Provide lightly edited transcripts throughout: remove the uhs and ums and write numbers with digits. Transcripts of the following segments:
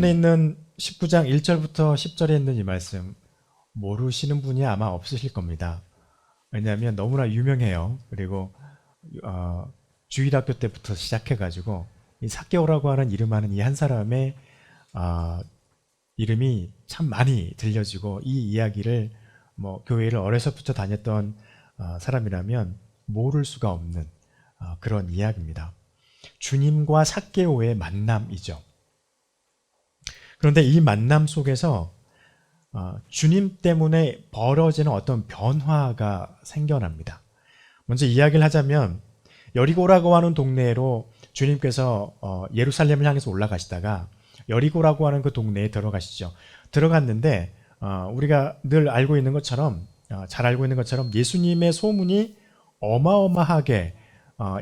본문에 있는 19장 1절부터 10절에 있는 이 말씀 모르시는 분이 아마 없으실 겁니다. 왜냐하면 너무나 유명해요. 그리고 주일학교 때부터 시작해가지고 이 삭개오라고 하는 이름하는 이 한 사람의 이름이 참 많이 들려지고, 이 이야기를 뭐 교회를 어려서부터 다녔던 사람이라면 모를 수가 없는 그런 이야기입니다. 주님과 삭개오의 만남이죠. 그런데 이 만남 속에서 주님 때문에 벌어지는 어떤 변화가 생겨납니다. 먼저 이야기를 하자면, 여리고라고 하는 동네로 주님께서 예루살렘을 향해서 올라가시다가 여리고라고 하는 그 동네에 들어가시죠. 들어갔는데 우리가 늘 알고 있는 것처럼, 잘 알고 있는 것처럼 예수님의 소문이 어마어마하게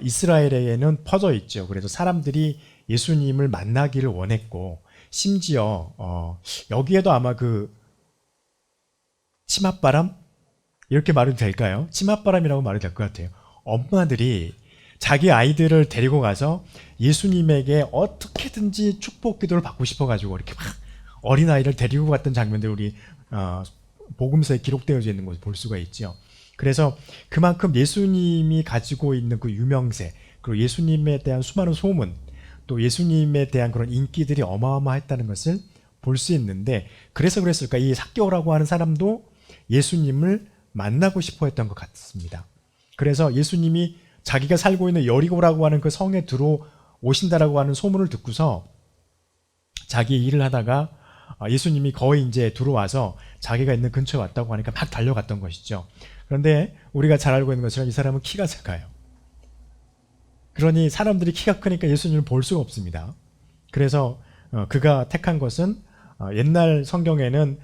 이스라엘에는 퍼져 있죠. 그래서 사람들이 예수님을 만나기를 원했고, 심지어 여기에도 아마 그 치맛바람? 이렇게 말해도 될까요? 치맛바람이라고 말해도 될 것 같아요. 엄마들이 자기 아이들을 데리고 가서 예수님에게 어떻게든지 축복 기도를 받고 싶어가지고 이렇게 막 어린아이를 데리고 갔던 장면들 우리 복음서에 기록되어 있는 것을 볼 수가 있죠. 그래서 그만큼 예수님이 가지고 있는 그 유명세, 그리고 예수님에 대한 수많은 소문, 또 예수님에 대한 그런 인기들이 어마어마했다는 것을 볼 수 있는데, 그래서 그랬을까? 이 삭개오라고 하는 사람도 예수님을 만나고 싶어 했던 것 같습니다. 그래서 예수님이 자기가 살고 있는 여리고라고 하는 그 성에 들어오신다라고 하는 소문을 듣고서 자기 일을 하다가 예수님이 거의 이제 들어와서 자기가 있는 근처에 왔다고 하니까 막 달려갔던 것이죠. 그런데 우리가 잘 알고 있는 것처럼 이 사람은 키가 작아요. 그러니 사람들이 키가 크니까 예수님을 볼 수가 없습니다. 그래서 그가 택한 것은 옛날 성경에는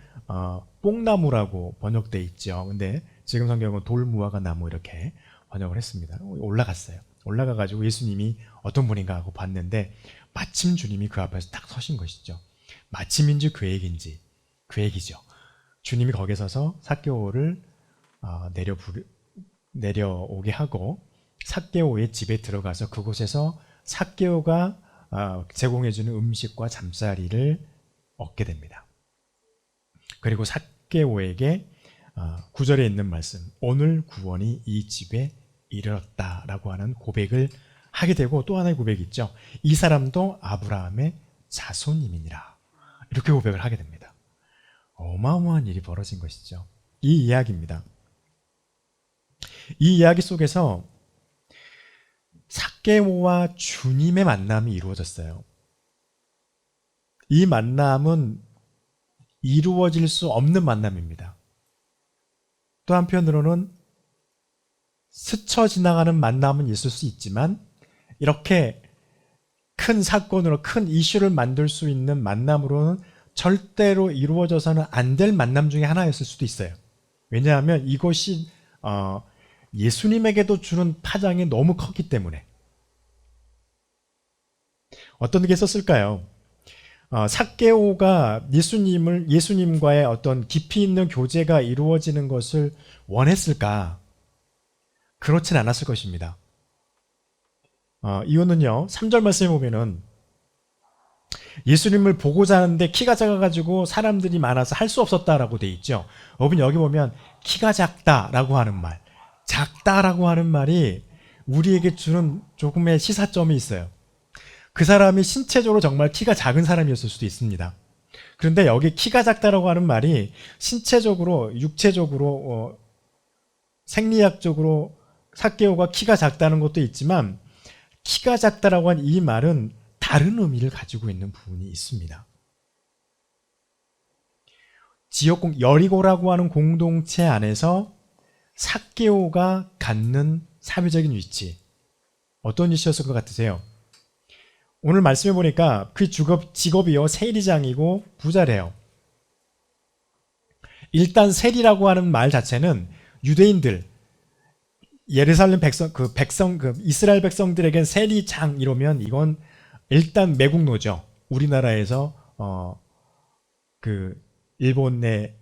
뽕나무라고 번역돼 있죠. 근데 지금 성경은 돌무화과 나무 이렇게 번역을 했습니다. 올라갔어요. 올라가가지고 예수님이 어떤 분인가 하고 봤는데 마침 주님이 그 앞에서 딱 서신 것이죠. 마침인지 계획이죠. 주님이 거기에 서서 삭개오를 내려오게 하고 삭개오의 집에 들어가서 그곳에서 삭개오가 제공해주는 음식과 잠자리를 얻게 됩니다. 그리고 삭개오에게 9절에 있는 말씀, 오늘 구원이 이 집에 이르렀다라고 하는 고백을 하게 되고, 또 하나의 고백이 있죠. 이 사람도 아브라함의 자손임이니라, 이렇게 고백을 하게 됩니다. 어마어마한 일이 벌어진 것이죠. 이 이야기입니다. 이 이야기 속에서 삭개오와 주님의 만남이 이루어졌어요. 이 만남은 이루어질 수 없는 만남입니다. 또 한편으로는 스쳐 지나가는 만남은 있을 수 있지만, 이렇게 큰 사건으로 큰 이슈를 만들 수 있는 만남으로는 절대로 이루어져서는 안 될 만남 중에 하나였을 수도 있어요. 왜냐하면 이것이 예수님에게도 주는 파장이 너무 컸기 때문에. 어떤 게 있었을까요? 삭개오가 예수님과의 어떤 깊이 있는 교제가 이루어지는 것을 원했을까? 그렇진 않았을 것입니다. 이유는요, 3절 말씀에 보면은 예수님을 보고자 하는데 키가 작아가지고 사람들이 많아서 할 수 없었다라고 돼 있죠. 여러분, 여기 보면 키가 작다라고 하는 말, 작다라고 하는 말이 우리에게 주는 조금의 시사점이 있어요. 그 사람이 신체적으로 정말 키가 작은 사람이었을 수도 있습니다. 그런데 여기 키가 작다라고 하는 말이 신체적으로, 육체적으로, 생리학적으로 삭개오가 키가 작다는 것도 있지만, 키가 작다라고 한 이 말은 다른 의미를 가지고 있는 부분이 있습니다. 여리고라고 하는 공동체 안에서 삭개오가 갖는 사회적인 위치, 어떤 위치였을 것 같으세요? 오늘 말씀해 보니까 그 직업이요, 세리장이고 부자래요. 일단 세리라고 하는 말 자체는 유대인들, 예루살렘 이스라엘 백성들에겐 세리장 이러면 이건 일단 매국노죠. 우리나라에서 일본에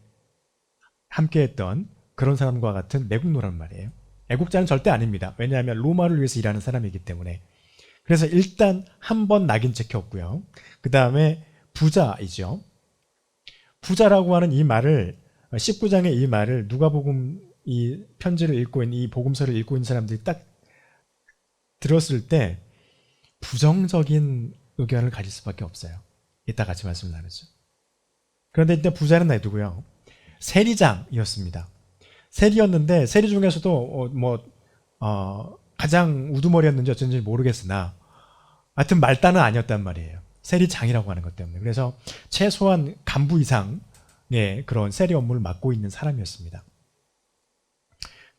함께했던 그런 사람과 같은 매국노란 말이에요. 애국자는 절대 아닙니다. 왜냐하면 로마를 위해서 일하는 사람이기 때문에. 그래서 일단 한 번 낙인 찍혔고요. 그 다음에 부자이죠. 부자라고 하는 이 말을 19장의 이 말을 누가복음 이 편지를 읽고 있는 이 복음서를 읽고 있는 사람들이 딱 들었을 때 부정적인 의견을 가질 수밖에 없어요. 이따 같이 말씀 나누죠. 그런데 일단 부자는 누구요? 세리장이었습니다. 세리였는데 세리 중에서도 가장 우두머리였는지 어쩐지 모르겠으나 하여튼 말단은 아니었단 말이에요. 세리장이라고 하는 것 때문에. 그래서 최소한 간부 이상의 그런 세리 업무를 맡고 있는 사람이었습니다.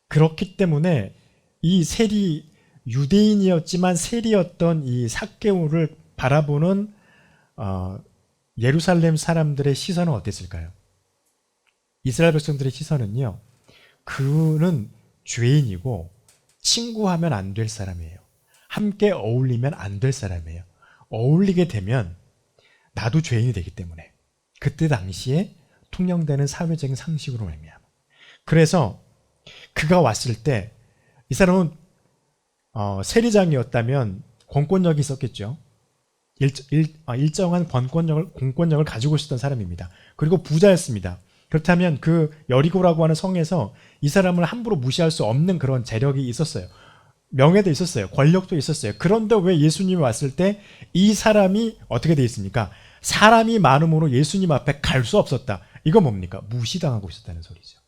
그렇기 때문에 이 세리, 유대인이었지만 세리였던 이 삭개오를 바라보는 예루살렘 사람들의 시선은 어땠을까요? 이스라엘 백성들의 시선은요, 그는 죄인이고 친구하면 안 될 사람이에요. 함께 어울리면 안 될 사람이에요. 어울리게 되면 나도 죄인이 되기 때문에 그때 당시에 통용되는 사회적인 상식으로 말미암아. 그래서 그가 왔을 때 이 사람은 세리장이었다면 권권력이 있었겠죠. 일정한 공권력을 가지고 있었던 사람입니다. 그리고 부자였습니다. 그렇다면 그 여리고라고 하는 성에서 이 사람을 함부로 무시할 수 없는 그런 재력이 있었어요. 명예도 있었어요. 권력도 있었어요. 그런데 왜 예수님이 왔을 때 이 사람이 어떻게 되어 있습니까? 사람이 많음으로 예수님 앞에 갈 수 없었다. 이건 뭡니까? 무시당하고 있었다는 소리죠.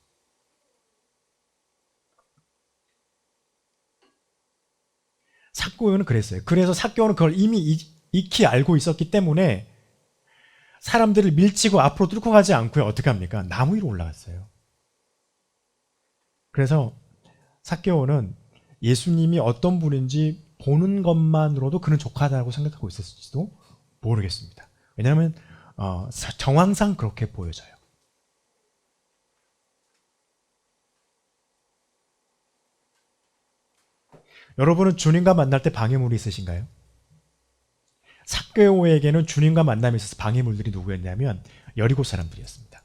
삭개오는 그랬어요. 그래서 삭개오는 그걸 이미 익히 알고 있었기 때문에 사람들을 밀치고 앞으로 뚫고 가지 않고요. 어떻게 합니까? 나무 위로 올라갔어요. 그래서 삭개오는 예수님이 어떤 분인지 보는 것만으로도 그는 족하다고 생각하고 있었을지도 모르겠습니다. 왜냐하면 정황상 그렇게 보여져요. 여러분은 주님과 만날 때 방해물이 있으신가요? 삭개오에게는 주님과 만남에 있어서 방해물들이 누구였냐면 여리고 사람들이었습니다.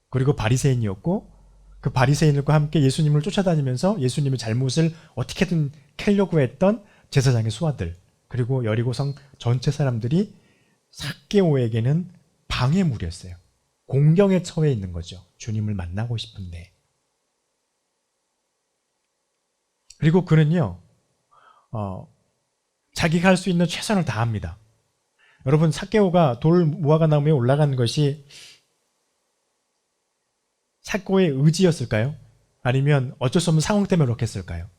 그리고 바리새인이었고 그 바리새인들과 함께 예수님을 쫓아다니면서 예수님의 잘못을 어떻게든 캐려고 했던 제사장의 수하들, 그리고 여리고성 전체 사람들이 삭개오에게는 방해물이었어요. 공경에 처해 있는 거죠. 주님을 만나고 싶은데. 그리고 그는요, 자기가 할 수 있는 최선을 다합니다. 여러분, 삭개오가 돌 무화과 나무에 올라간 것이 삭개오의 의지였을까요? 아니면 어쩔 수 없는 상황 때문에 그렇게 했을까요?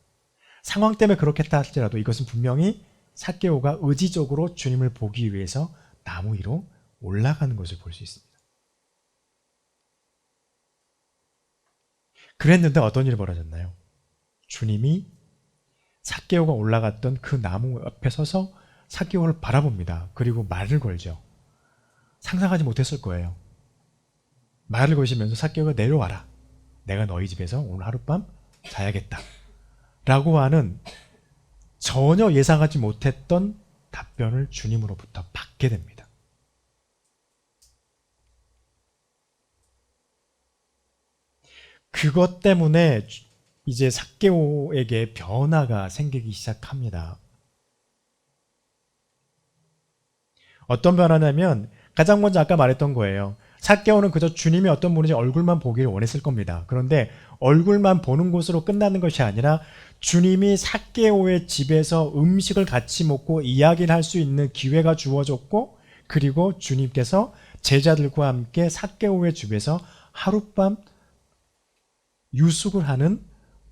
상황 때문에 그렇게 했다 할지라도 이것은 분명히 삭개오가 의지적으로 주님을 보기 위해서 나무 위로 올라가는 것을 볼 수 있습니다. 그랬는데 어떤 일이 벌어졌나요? 주님이 삭개오가 올라갔던 그 나무 옆에 서서 삭개오를 바라봅니다. 그리고 말을 걸죠. 상상하지 못했을 거예요. 말을 거시면서 삭개오가 내려와라. 내가 너희 집에서 오늘 하룻밤 자야겠다. 라고 하는 전혀 예상하지 못했던 답변을 주님으로부터 받게 됩니다. 그것 때문에 이제 삭개오에게 변화가 생기기 시작합니다. 어떤 변화냐면 가장 먼저 아까 말했던 거예요. 삭개오는 그저 주님이 어떤 분인지 얼굴만 보기를 원했을 겁니다. 그런데 얼굴만 보는 것으로 끝나는 것이 아니라 주님이 삭개오의 집에서 음식을 같이 먹고 이야기를 할 수 있는 기회가 주어졌고, 그리고 주님께서 제자들과 함께 삭개오의 집에서 하룻밤 유숙을 하는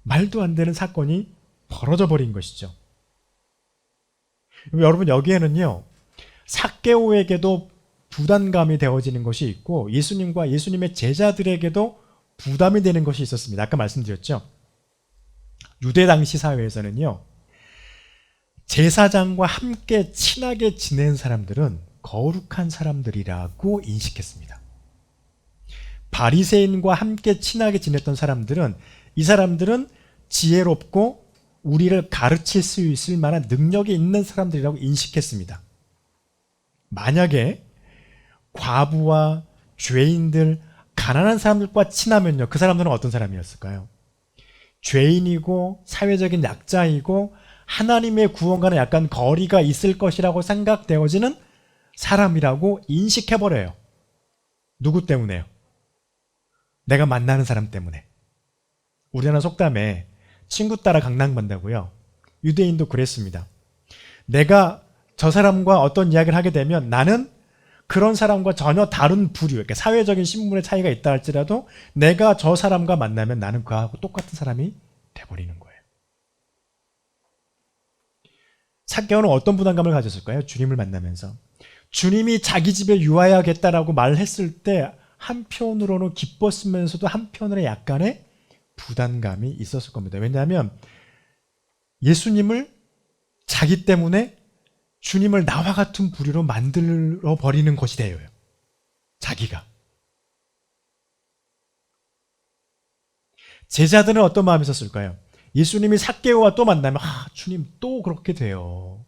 말도 안 되는 사건이 벌어져 버린 것이죠. 여러분, 여기에는요, 삭개오에게도 부담감이 되어지는 것이 있고 예수님과 예수님의 제자들에게도 부담이 되는 것이 있었습니다. 아까 말씀드렸죠. 유대 당시 사회에서는요, 제사장과 함께 친하게 지낸 사람들은 거룩한 사람들이라고 인식했습니다. 바리새인과 함께 친하게 지냈던 사람들은 이 사람들은 지혜롭고 우리를 가르칠 수 있을 만한 능력이 있는 사람들이라고 인식했습니다. 만약에 과부와 죄인들, 가난한 사람들과 친하면요, 그 사람들은 어떤 사람이었을까요? 죄인이고 사회적인 약자이고 하나님의 구원과는 약간 거리가 있을 것이라고 생각되어지는 사람이라고 인식해버려요. 누구 때문에요? 내가 만나는 사람 때문에. 우리나라 속담에 친구 따라 강남 간다고요. 유대인도 그랬습니다. 내가 저 사람과 어떤 이야기를 하게 되면 나는 그런 사람과 전혀 다른 부류, 그러니까 사회적인 신분의 차이가 있다 할지라도 내가 저 사람과 만나면 나는 그하고 똑같은 사람이 돼버리는 거예요. 삭개오는 어떤 부담감을 가졌을까요? 주님을 만나면서. 주님이 자기 집에 유하야겠다라고 말을 했을 때 한편으로는 기뻤으면서도 한편으로 약간의 부담감이 있었을 겁니다. 왜냐하면 예수님을 자기 때문에 주님을 나와 같은 부류로 만들어 버리는 것이 되어요. 자기가. 제자들은 어떤 마음이 있었을까요? 예수님이 삭개오와 또 만나면 주님 또 그렇게 돼요.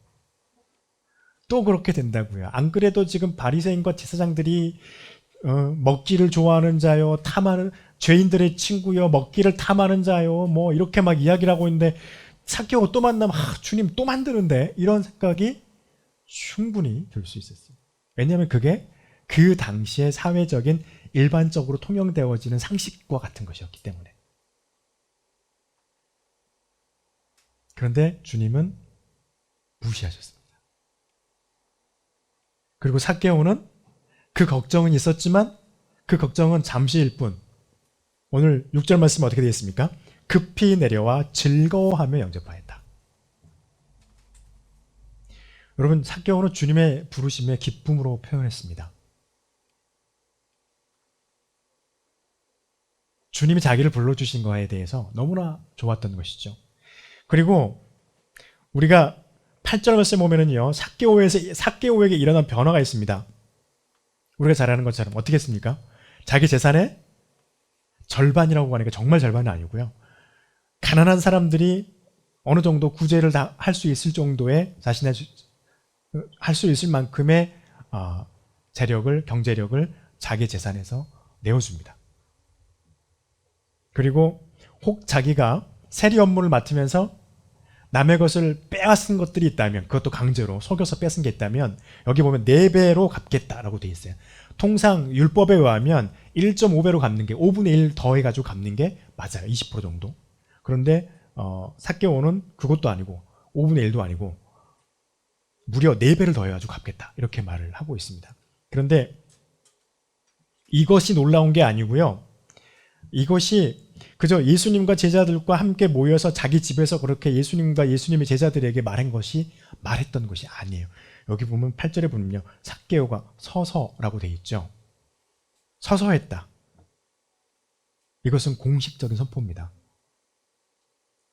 또 그렇게 된다고요. 안 그래도 지금 바리새인과 제사장들이 먹기를 좋아하는 자요, 탐하는 죄인들의 친구요, 먹기를 탐하는 자요, 뭐 이렇게 막 이야기를 하고 있는데 삭개오가 또 만나면 주님 또 만드는데 이런 생각이 충분히 들 수 있었어요. 왜냐하면 그게 그 당시의 사회적인 일반적으로 통용되어지는 상식과 같은 것이었기 때문에. 그런데 주님은 무시하셨습니다. 그리고 삭개오는 그 걱정은 있었지만 그 걱정은 잠시일 뿐. 오늘 6절 말씀은 어떻게 되어 있습니까? 급히 내려와 즐거워하며 영접하였다. 여러분, 삭개오는 주님의 부르심에 기쁨으로 표현했습니다. 주님이 자기를 불러주신 거에 대해서 너무나 좋았던 것이죠. 그리고 우리가 8절 말씀 보면은요, 삭개오에게 일어난 변화가 있습니다. 우리가 잘 아는 것처럼 어떻게 했습니까? 자기 재산의 절반이라고 하니까 정말 절반은 아니고요. 가난한 사람들이 어느 정도 구제를 다 할 수 있을 정도의 자신의 할 수 있을 만큼의 경제력을 자기 재산에서 내어줍니다. 그리고 혹 자기가 세리 업무를 맡으면서 남의 것을 빼앗은 것들이 있다면, 그것도 강제로 속여서 뺏은 게 있다면 여기 보면 4배로 갚겠다라고 돼 있어요. 통상 율법에 의하면 1.5배로 갚는 게 5분의 1 더해가지고 갚는 게 맞아요. 20% 정도. 그런데 삭개오는 그것도 아니고 5분의 1도 아니고 무려 4배를 더해가지고 갚겠다, 이렇게 말을 하고 있습니다. 그런데 이것이 놀라운 게 아니고요. 이것이 그저 예수님과 제자들과 함께 모여서 자기 집에서 그렇게 예수님과 예수님의 제자들에게 말했던 것이 아니에요. 여기 보면 8절에 보면요, 삭개오가 서서라고 되어 있죠. 서서 했다. 이것은 공식적인 선포입니다.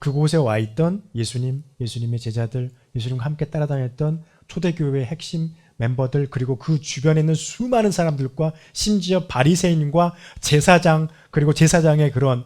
그곳에 와 있던 예수님의 제자들, 예수님과 함께 따라다녔던 초대교회의 핵심 멤버들, 그리고 그 주변에 있는 수많은 사람들과 심지어 바리새인과 제사장, 그리고 제사장의 그런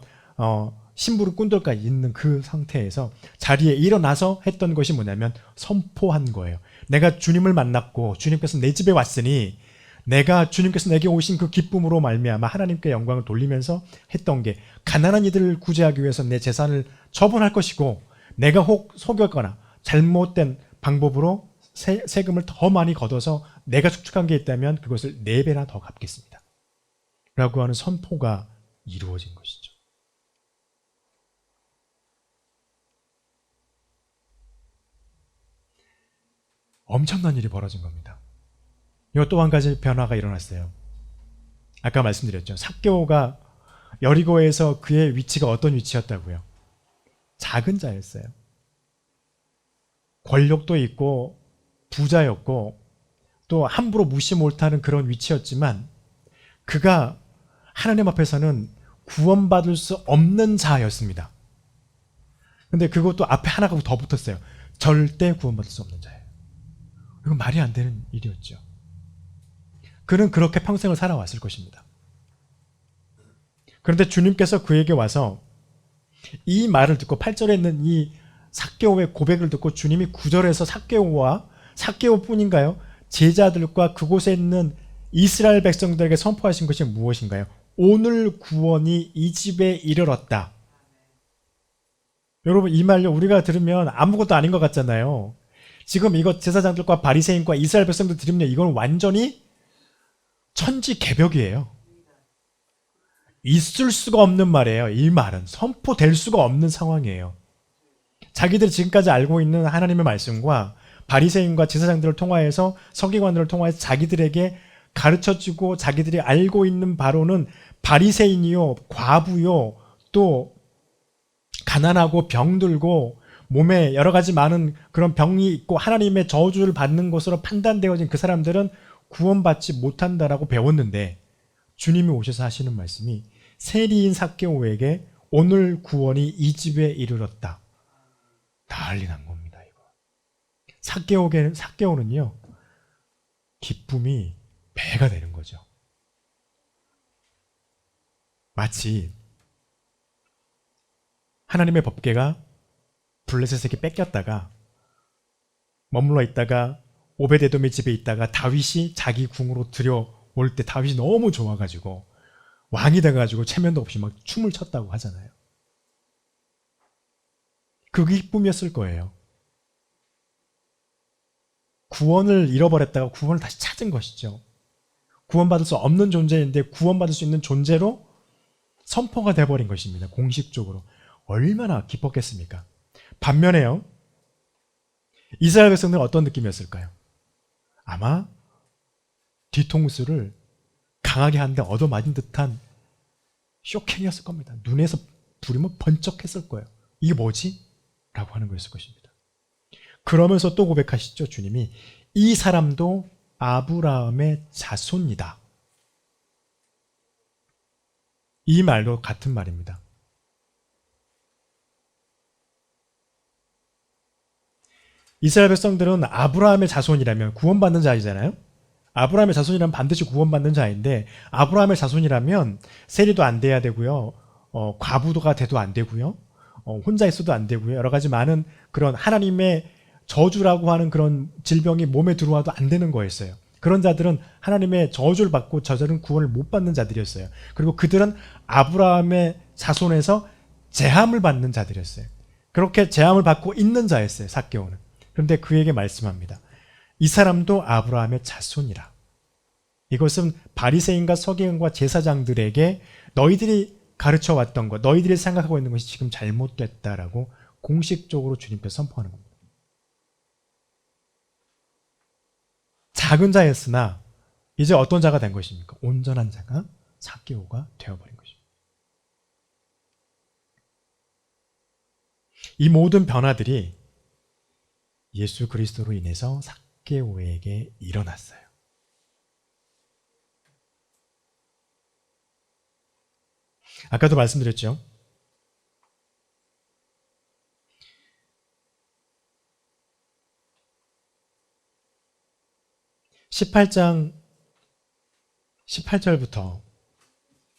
심부름꾼들까지 있는 그 상태에서 자리에 일어나서 했던 것이 뭐냐면 선포한 거예요. 내가 주님을 만났고 주님께서 내 집에 왔으니 내가 주님께서 내게 오신 그 기쁨으로 말미암아 하나님께 영광을 돌리면서 했던 게, 가난한 이들을 구제하기 위해서 내 재산을 처분할 것이고, 내가 혹 속였거나 잘못된 방법으로 세금을 더 많이 걷어서 내가 축축한 게 있다면 그것을 4배나 더 갚겠습니다 라고 하는 선포가 이루어진 것이죠. 엄청난 일이 벌어진 겁니다. 이거 또 한 가지 변화가 일어났어요. 아까 말씀드렸죠. 삭개오가 여리고에서 그의 위치가 어떤 위치였다고요? 작은 자였어요. 권력도 있고 부자였고 또 함부로 무시 못하는 그런 위치였지만 그가 하나님 앞에서는 구원받을 수 없는 자였습니다. 근데 그것도 앞에 하나가 더 붙었어요. 절대 구원받을 수 없는 자예요. 이건 말이 안 되는 일이었죠. 그는 그렇게 평생을 살아왔을 것입니다. 그런데 주님께서 그에게 와서 이 말을 듣고 8절에 있는 이 삭개오의 고백을 듣고 주님이 9절에서 삭개오뿐인가요? 제자들과 그곳에 있는 이스라엘 백성들에게 선포하신 것이 무엇인가요? 오늘 구원이 이 집에 이르렀다. 여러분, 이 말요 우리가 들으면 아무것도 아닌 것 같잖아요. 지금 이거 제사장들과 바리새인과 이스라엘 백성들 드리면 이건 완전히 천지개벽이에요. 있을 수가 없는 말이에요. 이 말은 선포될 수가 없는 상황이에요. 자기들이 지금까지 알고 있는 하나님의 말씀과 바리새인과 제사장들을 통하여서 서기관들을 통하여서 자기들에게 가르쳐주고 자기들이 알고 있는 바로는 바리새인이요, 과부요, 또 가난하고 병들고 몸에 여러 가지 많은 그런 병이 있고 하나님의 저주를 받는 것으로 판단되어진 그 사람들은 구원받지 못한다라고 배웠는데 주님이 오셔서 하시는 말씀이 세리인 삭개오에게 오늘 구원이 이 집에 이르렀다. 난리 난 겁니다. 이거. 삭개오는요 기쁨이 배가 되는 거죠. 마치 하나님의 법궤가 블레셋에게 뺏겼다가 머물러 있다가 오베데돔의 집에 있다가 다윗이 자기 궁으로 들여올 때 다윗이 너무 좋아가지고 왕이 돼가지고 체면도 없이 막 춤을 췄다고 하잖아요. 그 기쁨이었을 거예요. 구원을 잃어버렸다가 구원을 다시 찾은 것이죠. 구원받을 수 없는 존재인데 구원받을 수 있는 존재로 선포가 돼버린 것입니다. 공식적으로. 얼마나 기뻤겠습니까? 반면에요. 이스라엘 백성들은 어떤 느낌이었을까요? 아마 뒤통수를 강하게 한 대 얻어맞은 듯한 쇼킹이었을 겁니다. 눈에서 불이 뭐 번쩍했을 거예요. 이게 뭐지? 라고 하는 거였을 것입니다. 그러면서 또 고백하시죠. 주님이 이 사람도 아브라함의 자손이다. 이 말도 같은 말입니다. 이스라엘 백성들은 아브라함의 자손이라면 구원받는 자이잖아요. 아브라함의 자손이라면 반드시 구원받는 자인데 아브라함의 자손이라면 세리도 안 돼야 되고요. 과부도가 돼도 안 되고요. 혼자 있어도 안 되고요. 여러 가지 많은 그런 하나님의 저주라고 하는 그런 질병이 몸에 들어와도 안 되는 거였어요. 그런 자들은 하나님의 저주를 받고 저들은 구원을 못 받는 자들이었어요. 그리고 그들은 아브라함의 자손에서 제함을 받는 자들이었어요. 그렇게 제함을 받고 있는 자였어요. 삭개오는. 그런데 그에게 말씀합니다. 이 사람도 아브라함의 자손이라. 이것은 바리새인과 서기관과 제사장들에게 너희들이 가르쳐왔던 것, 너희들이 생각하고 있는 것이 지금 잘못됐다라고 공식적으로 주님께 선포하는 겁니다. 작은 자였으나 이제 어떤 자가 된 것입니까? 온전한 자가 삭개오가 되어버린 것입니다. 이 모든 변화들이 예수 그리스도로 인해서 삭개오에게 일어났어요. 아까도 말씀드렸죠. 18장 18절부터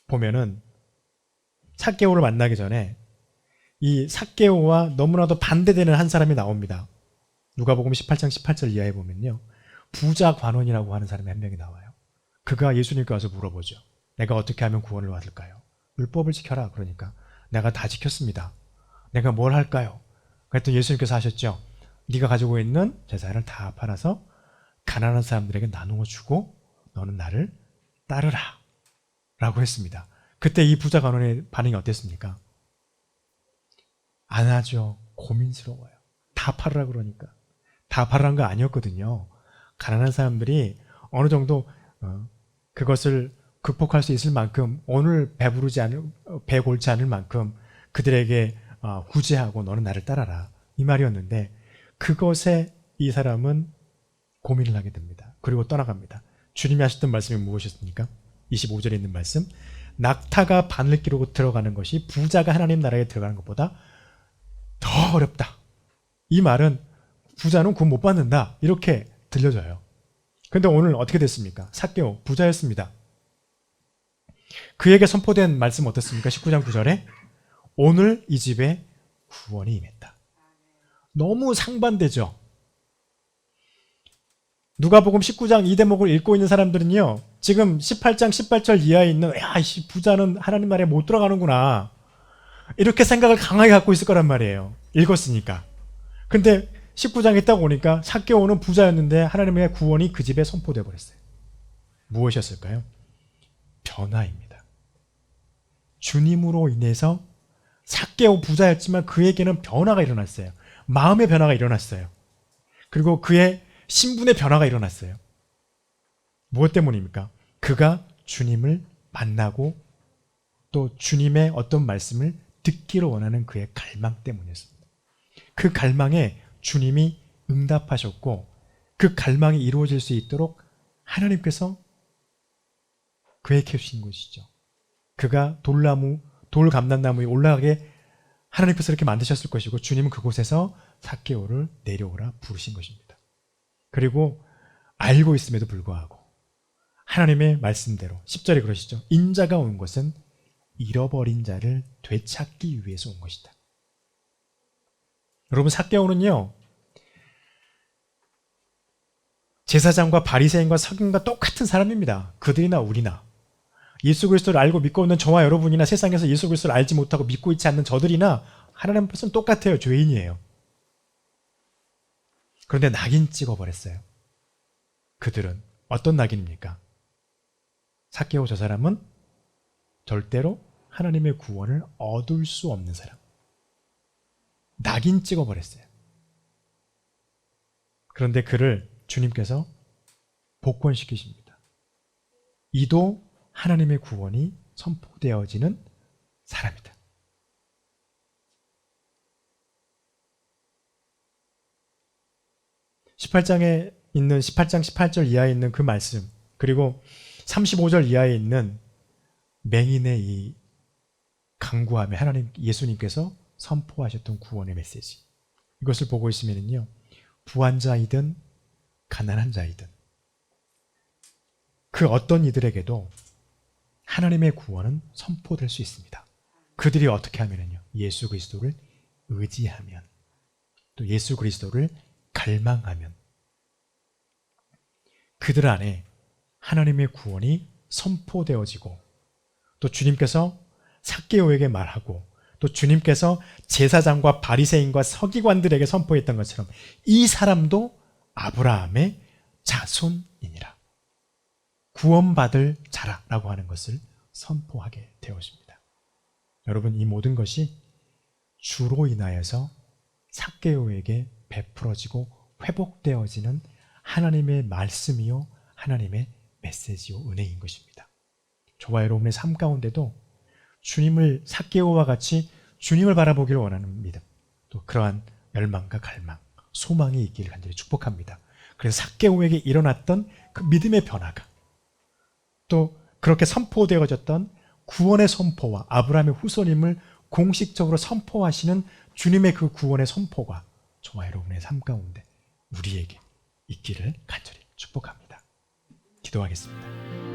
보면은 삭개오를 만나기 전에 이 삭개오와 너무나도 반대되는 한 사람이 나옵니다. 누가복음 18장 18절 이하에 보면요. 부자 관원이라고 하는 사람이 한 명이 나와요. 그가 예수님께 와서 물어보죠. 내가 어떻게 하면 구원을 받을까요? 율법을 지켜라. 그러니까 내가 다 지켰습니다. 내가 뭘 할까요? 그랬더니 예수님께서 하셨죠. 네가 가지고 있는 재산을 다 팔아서 가난한 사람들에게 나누어 주고 너는 나를 따르라 라고 했습니다. 그때 이 부자 관원의 반응이 어땠습니까? 안 하죠. 고민스러워요. 다 팔으라 그러니까. 다 팔으라는 거 아니었거든요. 가난한 사람들이 어느 정도 그것을 극복할 수 있을 만큼 오늘 배 골지 않을 만큼 그들에게 구제하고 너는 나를 따라라 이 말이었는데 그것에 이 사람은 고민을 하게 됩니다. 그리고 떠나갑니다. 주님이 하셨던 말씀이 무엇이었습니까? 25절에 있는 말씀. 낙타가 바늘 끼고 들어가는 것이 부자가 하나님 나라에 들어가는 것보다 더 어렵다. 이 말은 부자는 구원 못 받는다. 이렇게 들려져요. 그런데 오늘 어떻게 됐습니까? 삭개오 부자였습니다. 그에게 선포된 말씀 어떻습니까? 19장 9절에 오늘 이 집에 구원이 임했다. 너무 상반되죠. 누가복음 19장 이 대목을 읽고 있는 사람들은요. 지금 18장 18절 이하에 있는 부자는 하나님 나라에 못 들어가는구나. 이렇게 생각을 강하게 갖고 있을 거란 말이에요. 읽었으니까. 근데 19장에 딱 오니까 삭개오는 부자였는데 하나님의 구원이 그 집에 선포되어 버렸어요. 무엇이었을까요? 변화입니다. 주님으로 인해서 삭개오 부자였지만 그에게는 변화가 일어났어요. 마음의 변화가 일어났어요. 그리고 그의 신분의 변화가 일어났어요. 무엇 때문입니까? 그가 주님을 만나고 또 주님의 어떤 말씀을 듣기를 원하는 그의 갈망 때문이었습니다. 그 갈망에 주님이 응답하셨고 그 갈망이 이루어질 수 있도록 하나님께서 그에게 주신 것이죠. 그가 돌 감람나무에 올라가게 하나님께서 이렇게 만드셨을 것이고 주님은 그곳에서 삭개오를 내려오라 부르신 것입니다. 그리고 알고 있음에도 불구하고 하나님의 말씀대로 10절에 그러시죠. 인자가 온 것은 잃어버린 자를 되찾기 위해서 온 것이다. 여러분, 삭개오는요 제사장과 바리새인과 서기관과 똑같은 사람입니다. 그들이나 우리나 예수 그리스도를 알고 믿고 있는 저와 여러분이나 세상에서 예수 그리스도를 알지 못하고 믿고 있지 않는 저들이나 하나님 앞에서는 똑같아요. 죄인이에요. 그런데 낙인 찍어버렸어요. 그들은 어떤 낙인입니까? 삭개오 저 사람은 절대로 하나님의 구원을 얻을 수 없는 사람. 낙인 찍어버렸어요. 그런데 그를 주님께서 복권시키십니다. 이도 하나님의 구원이 선포되어지는 사람이다. 18장에 있는 18장 18절 이하에 있는 그 말씀, 그리고 35절 이하에 있는 맹인의 이 간구함에 하나님 예수님께서 선포하셨던 구원의 메시지, 이것을 보고 있으면요 부한 자이든 가난한 자이든 그 어떤 이들에게도 하나님의 구원은 선포될 수 있습니다. 그들이 어떻게 하면요 예수 그리스도를 의지하면, 또 예수 그리스도를 갈망하면 그들 안에 하나님의 구원이 선포되어지고, 또 주님께서 삭개오에게 말하고, 또 주님께서 제사장과 바리새인과 서기관들에게 선포했던 것처럼 이 사람도 아브라함의 자손이니라, 구원받을 자라라고 하는 것을 선포하게 되었습니다. 여러분, 이 모든 것이 주로 인하여서 삭개오에게 베풀어지고 회복되어지는 하나님의 말씀이요 하나님의 메시지요 은혜인 것입니다. 저와 여러분의 삶 가운데도 주님을, 삭개오와 같이 주님을 바라보기를 원하는 믿음, 또 그러한 열망과 갈망, 소망이 있기를 간절히 축복합니다. 그래서 삭개오에게 일어났던 그 믿음의 변화가, 또 그렇게 선포되어졌던 구원의 선포와 아브라함의 후손임을 공식적으로 선포하시는 주님의 그 구원의 선포가 저와 여러분의 삶 가운데 우리에게 있기를 간절히 축복합니다. 기도하겠습니다.